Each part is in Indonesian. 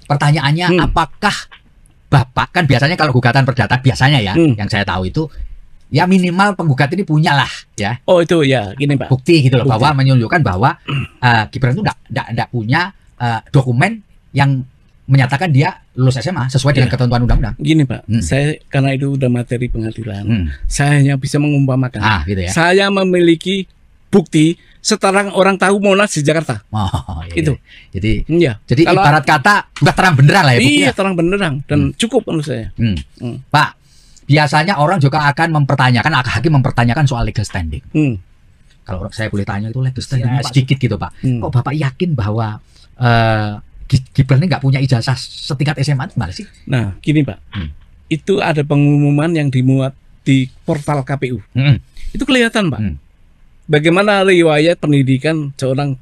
pertanyaannya apakah Bapak, kan biasanya kalau gugatan perdata biasanya ya, yang saya tahu itu ya minimal penggugat ini punya lah ya. Oh itu ya, gini Pak. Bukti gitu loh, bahwa menunjukkan bahwa Gibran itu enggak punya dokumen yang menyatakan dia lulus SMA sesuai dengan ketentuan undang-undang. Gini Pak, saya karena itu udah materi pengadilan, saya hanya bisa mengumpamakan. Gitu ya. Saya memiliki bukti sekarang orang tahu Monas di Jakarta. Itu. Jadi kalau, ibarat kata udah terang benderang lah ya. Iya, terang benderang dan cukup menurut saya. Pak, biasanya orang juga akan mempertanyakan, hakim mempertanyakan soal legal standing. Kalau saya boleh tanya itu legal standing sedikit gitu Pak. Kok Bapak yakin bahwa Gibran ini nggak punya ijazah setingkat SMA gimana sih? Nah, gini Pak, itu ada pengumuman yang dimuat di portal KPU. Itu kelihatan Pak. Bagaimana riwayat pendidikan seorang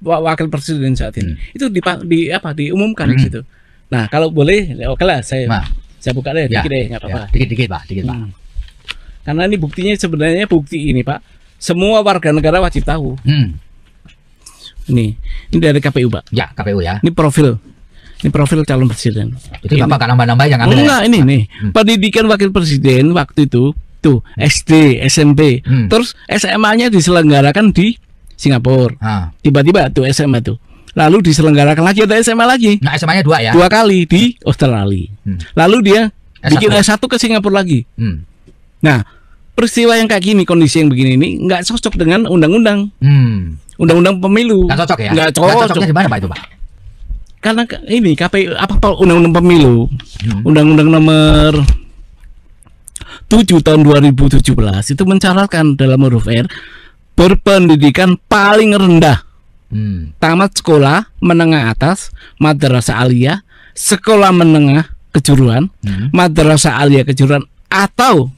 wakil presiden saat ini. Itu diumumkan di situ. Nah, kalau boleh, oke lah saya buka deh, dikit deh, nggak apa-apa. Dikit Pak. Karena ini buktinya sebenarnya bukti ini Pak, semua warga negara wajib tahu. Ini dari KPU Pak. Ya, KPU ya. Ini profil calon presiden. Jadi Bapak nggak nambah-nambah yang ambil. Enggak, ini nih. Pendidikan wakil presiden waktu itu tuh SD, SMP, terus SMA-nya diselenggarakan di Singapura. Tiba-tiba tuh SMA tuh. Lalu diselenggarakan lagi ada SMA lagi. Nah, SMA-nya 2 ya. 2 kali di Australia. Lalu dia bikin S1 ke Singapura lagi. Nah, peristiwa yang kayak gini, kondisi yang begini ini nggak cocok dengan undang-undang. Undang-undang pemilu. Nggak cocok ya? Nggak cocok. Cocoknya di mana Pak itu Pak? Karena ini KPU undang-undang pemilu, undang-undang nomor 7 tahun 2017 itu mencaratkan dalam huruf R berpendidikan paling rendah, tamat sekolah menengah atas, madrasah aliyah, sekolah menengah kejuruan, madrasah aliyah kejuruan atau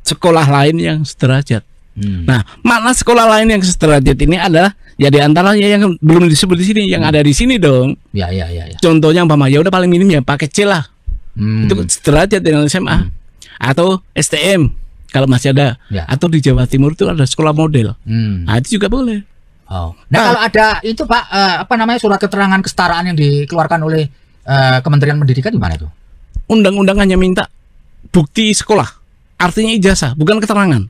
sekolah lain yang sederajat. Nah, makna sekolah lain yang sederajat ini adalah ya diantaranya yang belum disebut di sini, yang ada di sini dong. Ya. Contohnya umpama ya udah paling minim ya pakai C lah. Itu sederajat dengan SMA. Atau STM kalau masih ada, atau di Jawa Timur itu ada sekolah model. Nah, itu juga boleh. Nah, kalau ada itu Pak, surat keterangan kesetaraan yang dikeluarkan oleh Kementerian Pendidikan gimana itu? Undang-undang hanya minta bukti sekolah, artinya ijazah, bukan keterangan.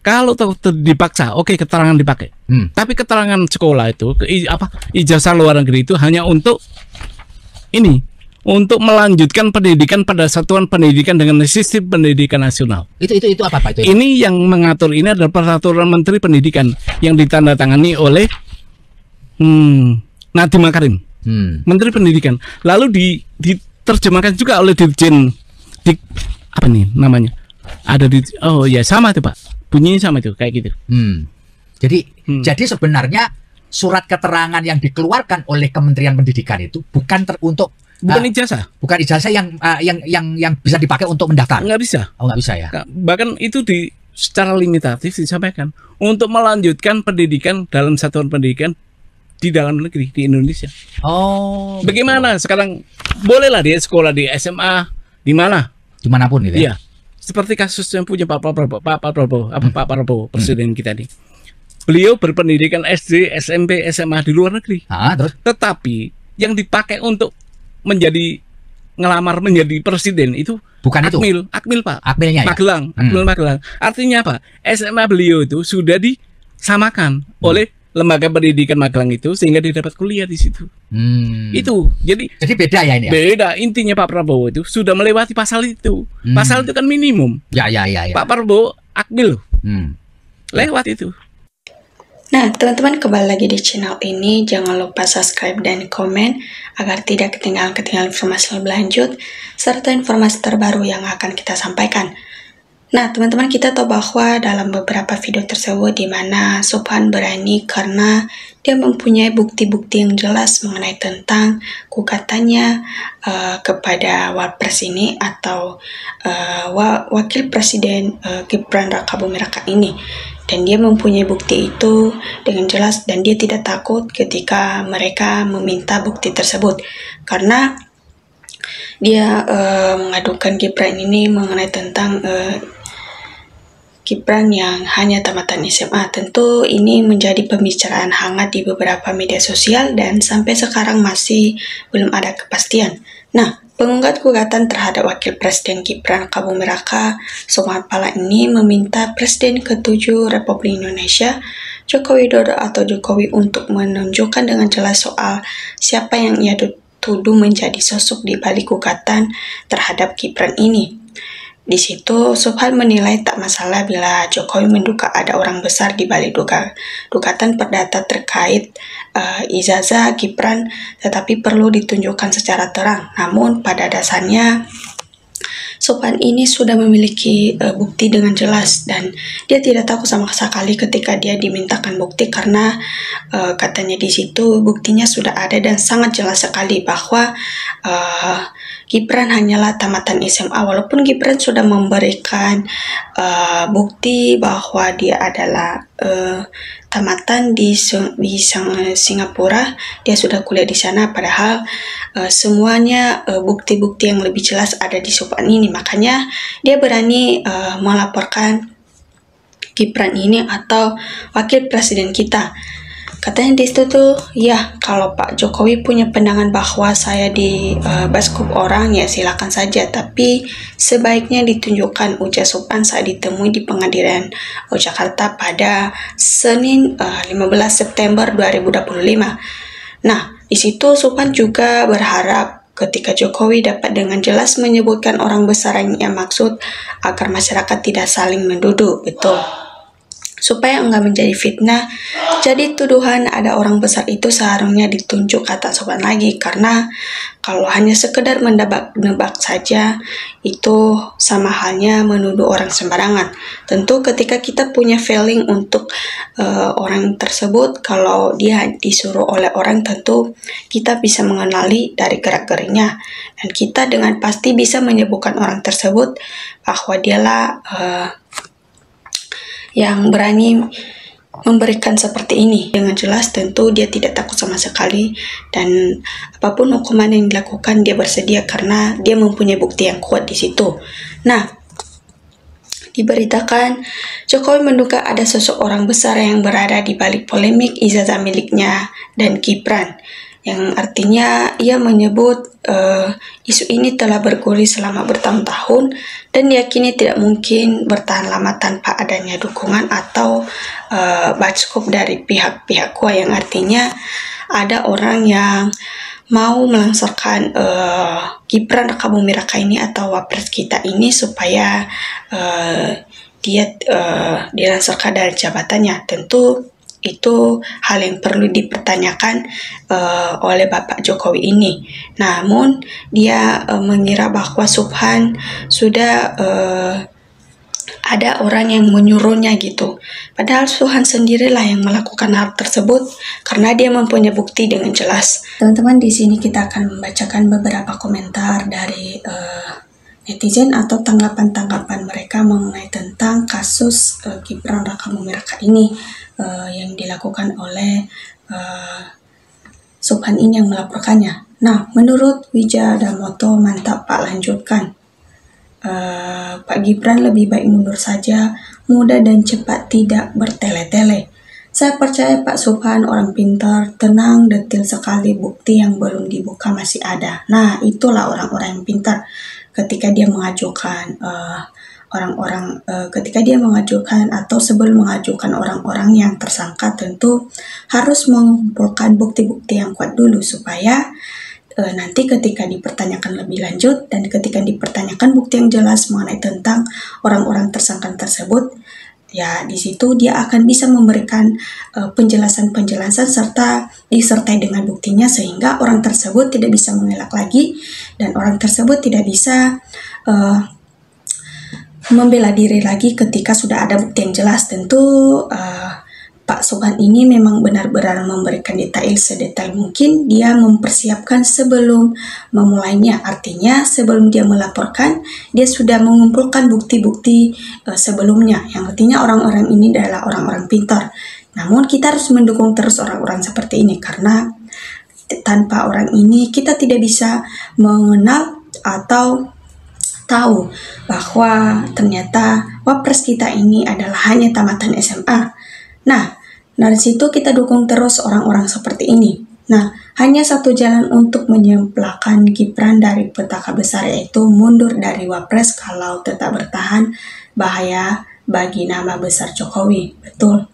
Kalau dipaksa, oke, keterangan dipakai. Tapi keterangan sekolah itu, ijazah luar negeri itu hanya untuk ini. Untuk melanjutkan pendidikan pada satuan pendidikan dengan sistem pendidikan nasional. Itu apa Pak itu? Ini yang mengatur ini adalah peraturan Menteri Pendidikan yang ditandatangani oleh Nadiem Makarim, Menteri Pendidikan. Lalu diterjemahkan juga oleh Dirjen apa nih namanya? Ada sama tuh Pak. Bunyinya sama tuh kayak gitu. Jadi sebenarnya surat keterangan yang dikeluarkan oleh Kementerian Pendidikan itu bukan bukan ijazah. Bukan ijazah yang bisa dipakai untuk mendaftar. Nggak bisa. Nggak bisa ya. Bahkan itu secara limitatif disampaikan untuk melanjutkan pendidikan dalam satuan pendidikan di dalam negeri di Indonesia. Bagaimana sekarang bolehlah dia sekolah di SMA di mana? Dimanapun gitu ya. Iya. Seperti kasus yang punya Pak Prabowo, presiden kita nih. Beliau berpendidikan SD, SMP, SMA di luar negeri. Terus? Tetapi yang dipakai untuk ngelamar menjadi presiden itu bukan Akmil Pak. Akmilnya Magelang, Magelang. Artinya apa? SMA beliau itu sudah disamakan oleh lembaga pendidikan Magelang itu sehingga dia dapat kuliah di situ. Itu. Jadi beda ya ini ya. Beda. Intinya Pak Prabowo itu sudah melewati pasal itu. Pasal itu kan minimum. Ya. Pak Prabowo Akmil. Lewat itu. Nah, teman-teman, kembali lagi di channel ini. Jangan lupa subscribe dan komen agar tidak ketinggalan informasi lebih lanjut serta informasi terbaru yang akan kita sampaikan. Nah, teman-teman, kita tahu bahwa dalam beberapa video tersebut di mana Subhan berani karena dia mempunyai bukti-bukti yang jelas mengenai tentang gugatannya kepada Wapres ini atau Wakil Presiden Gibran Rakabuming Raka ini. Dan dia mempunyai bukti itu dengan jelas dan dia tidak takut ketika mereka meminta bukti tersebut. Karena dia mengadukan Gibran ini mengenai tentang Gibran yang hanya tamatan SMA. Tentu ini menjadi pembicaraan hangat di beberapa media sosial dan sampai sekarang masih belum ada kepastian. Nah, penggugat gugatan terhadap Wakil Presiden Gibran Rakabuming Raka Soekarno ini meminta Presiden ke-7 Republik Indonesia Joko Widodo atau Jokowi untuk menunjukkan dengan jelas soal siapa yang ia tuduh menjadi sosok di balik gugatan terhadap Gibran ini. Di situ, Subhan menilai tak masalah bila Jokowi menduga ada orang besar di balik gugatan perdata terkait ijazah Gibran, tetapi perlu ditunjukkan secara terang. Namun, pada dasarnya, Subhan ini sudah memiliki bukti dengan jelas dan dia tidak takut sama sekali ketika dia dimintakan bukti karena katanya di situ buktinya sudah ada dan sangat jelas sekali bahwa Gibran hanyalah tamatan SMA, walaupun Gibran sudah memberikan bukti bahwa dia adalah tamatan di Singapura, dia sudah kuliah di sana, padahal semuanya bukti-bukti yang lebih jelas ada di Subhan ini. Makanya dia berani melaporkan Gibran ini atau wakil presiden kita. Katanya di situ tuh, ya kalau Pak Jokowi punya pandangan bahwa saya di baskup orang, ya silakan saja. Tapi sebaiknya ditunjukkan, ujar Subhan saat ditemui di pengadilan Jakarta pada Senin 15 September 2025. Nah, di situ Subhan juga berharap ketika Jokowi dapat dengan jelas menyebutkan orang besar yang ia maksud agar masyarakat tidak saling menuduh. Betul. Supaya enggak menjadi fitnah, jadi tuduhan ada orang besar itu seharusnya ditunjuk, kata Subhan lagi, karena kalau hanya sekedar menebak-nebak saja itu sama halnya menuduh orang sembarangan. Tentu ketika kita punya feeling untuk orang tersebut, kalau dia disuruh oleh orang, tentu kita bisa mengenali dari gerak-geriknya dan kita dengan pasti bisa menyebutkan orang tersebut bahwa dialah yang berani memberikan seperti ini. Dengan jelas tentu dia tidak takut sama sekali dan apapun hukuman yang dilakukan dia bersedia karena dia mempunyai bukti yang kuat di situ. Nah, diberitakan Jokowi menduga ada seseorang besar yang berada di balik polemik ijazah miliknya dan Gibran, yang artinya ia menyebut isu ini telah bergulir selama bertahun-tahun dan diyakini tidak mungkin bertahan lama tanpa adanya dukungan atau baskup dari pihak-pihak kuat, yang artinya ada orang yang mau melangsungkan Gibran Rakabuming Raka ini atau wapres kita ini supaya dia dilangsungkan dari jabatannya. Tentu itu hal yang perlu dipertanyakan oleh Bapak Jokowi ini. Namun dia mengira bahwa Subhan sudah ada orang yang menyuruhnya gitu. Padahal Subhan sendirilah yang melakukan hal tersebut karena dia mempunyai bukti dengan jelas. Teman-teman, di sini kita akan membacakan beberapa komentar dari netizen atau tanggapan-tanggapan mereka mengenai tentang kasus Gibran Rakabuming Raka ini yang dilakukan oleh Subhan ini yang melaporkannya. Nah, menurut Wijadamoto, mantap Pak, lanjutkan. Pak Gibran lebih baik mundur saja, mudah dan cepat, tidak bertele-tele. Saya percaya Pak Subhan orang pintar, tenang, detil sekali, bukti yang belum dibuka masih ada. Nah, itulah orang-orang yang pintar. Ketika dia mengajukan ketika dia mengajukan atau sebelum mengajukan orang-orang yang tersangka, tentu harus mengumpulkan bukti-bukti yang kuat dulu supaya nanti ketika dipertanyakan lebih lanjut dan ketika dipertanyakan bukti yang jelas mengenai tentang orang-orang tersangka tersebut, ya di situ dia akan bisa memberikan penjelasan-penjelasan serta disertai dengan buktinya sehingga orang tersebut tidak bisa mengelak lagi dan orang tersebut tidak bisa membela diri lagi ketika sudah ada bukti yang jelas. Tentu Pak Subhan ini memang benar-benar memberikan detail sedetail mungkin. Dia mempersiapkan sebelum memulainya, artinya sebelum dia melaporkan dia sudah mengumpulkan bukti-bukti sebelumnya, yang artinya orang-orang ini adalah orang-orang pintar. Namun kita harus mendukung terus orang-orang seperti ini karena tanpa orang ini kita tidak bisa mengenal atau tahu bahwa ternyata wapres kita ini adalah hanya tamatan SMA. Nah, dari situ kita dukung terus orang-orang seperti ini. Nah, hanya satu jalan untuk menyemplaskan Gibran dari petaka besar, yaitu mundur dari wapres. Kalau tetap bertahan, bahaya bagi nama besar Jokowi. Betul.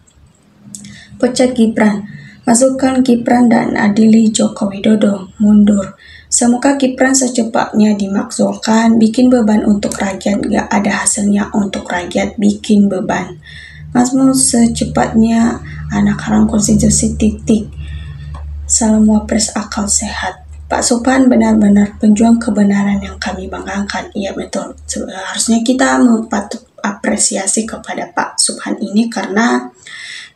Pecat Gibran, masukkan Gibran dan adili Joko Widodo, mundur. Semoga Gibran secepatnya dimakzulkan, bikin beban untuk rakyat, gak ada hasilnya untuk rakyat, bikin beban. Masmu secepatnya, anak haram konstitusi titik. Salam wapres akal sehat. Pak Suphan benar-benar penjuang kebenaran yang kami banggakan. Iya betul, harusnya kita patut apresiasi kepada Pak Suphan ini karena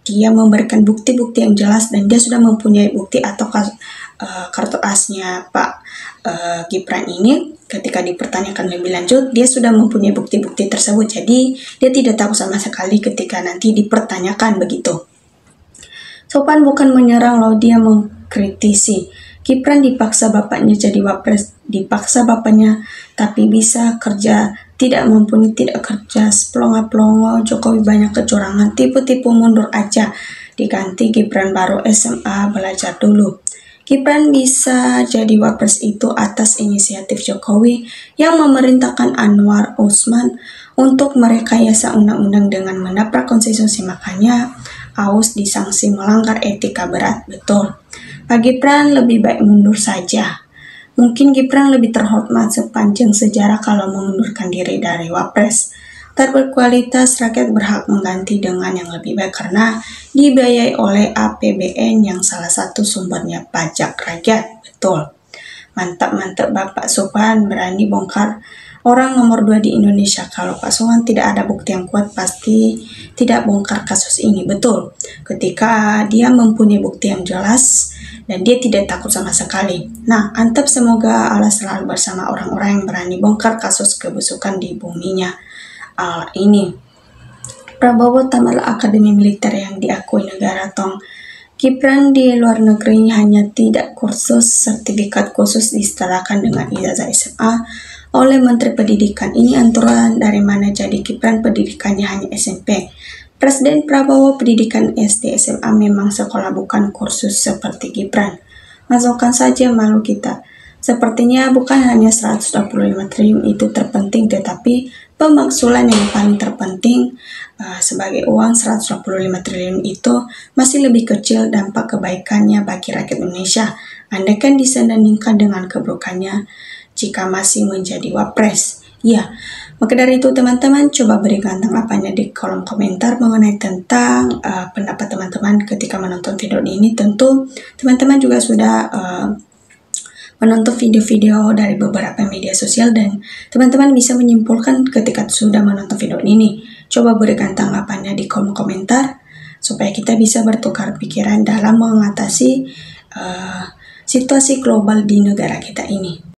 dia memberikan bukti-bukti yang jelas dan dia sudah mempunyai bukti atau kartu asnya Pak Gibran ini. Ketika dipertanyakan lebih lanjut, dia sudah mempunyai bukti-bukti tersebut, jadi dia tidak tahu sama sekali ketika nanti dipertanyakan begitu. Suphan bukan menyerang, lalu dia mengkritisi. Gibran dipaksa bapaknya jadi wapres, dipaksa bapaknya tapi bisa kerja, tidak mumpuni, tidak kerja, pelongo-pelongo, Jokowi banyak kecurangan, tipu-tipu, mundur aja, diganti Gibran baru SMA, belajar dulu. Gibran bisa jadi wapres itu atas inisiatif Jokowi yang memerintahkan Anwar Usman untuk merekayasa undang-undang dengan menabrak konstitusi, makanya Aus disanksi melanggar etika berat. Betul. Pak Gibran lebih baik mundur saja. Mungkin Gibran lebih terhormat sepanjang sejarah kalau mengundurkan diri dari wapres. Tak berkualitas, rakyat berhak mengganti dengan yang lebih baik karena dibiayai oleh APBN yang salah satu sumbernya pajak rakyat. Betul. Mantap-mantap Bapak Suphan berani bongkar orang nomor 2 di Indonesia. Kalau Pak Suphan tidak ada bukti yang kuat, pasti tidak bongkar kasus ini. Betul. Ketika dia mempunyai bukti yang jelas dan dia tidak takut sama sekali. Nah, antep, semoga Allah selalu bersama orang-orang yang berani bongkar kasus kebusukan di buminya Allah ini. Prabowo tamatlah akademi militer yang diakui negara tong. Gibran di luar negeri hanya tidak kursus, sertifikat khusus disetarakan dengan ijazah SMA oleh Menteri Pendidikan. Ini aturan dari mana jadi Gibran pendidikannya hanya SMP. Presiden Prabowo pendidikan SD SMA memang sekolah, bukan kursus seperti Gibran. Masukkan saja, malu kita. Sepertinya bukan hanya 125 triliun itu terpenting, tetapi pemaksulan yang paling terpenting. Sebagai uang 125 triliun itu masih lebih kecil dampak kebaikannya bagi rakyat Indonesia, andaikan disandingkan dengan keburukannya jika masih menjadi wapres. Ya, maka dari itu teman-teman coba berikan tanggapannya di kolom komentar mengenai tentang pendapat teman-teman ketika menonton video ini. Tentu teman-teman juga sudah menonton video-video dari beberapa media sosial dan teman-teman bisa menyimpulkan ketika sudah menonton video ini. Coba berikan tanggapannya di kolom komentar supaya kita bisa bertukar pikiran dalam mengatasi situasi global di negara kita ini.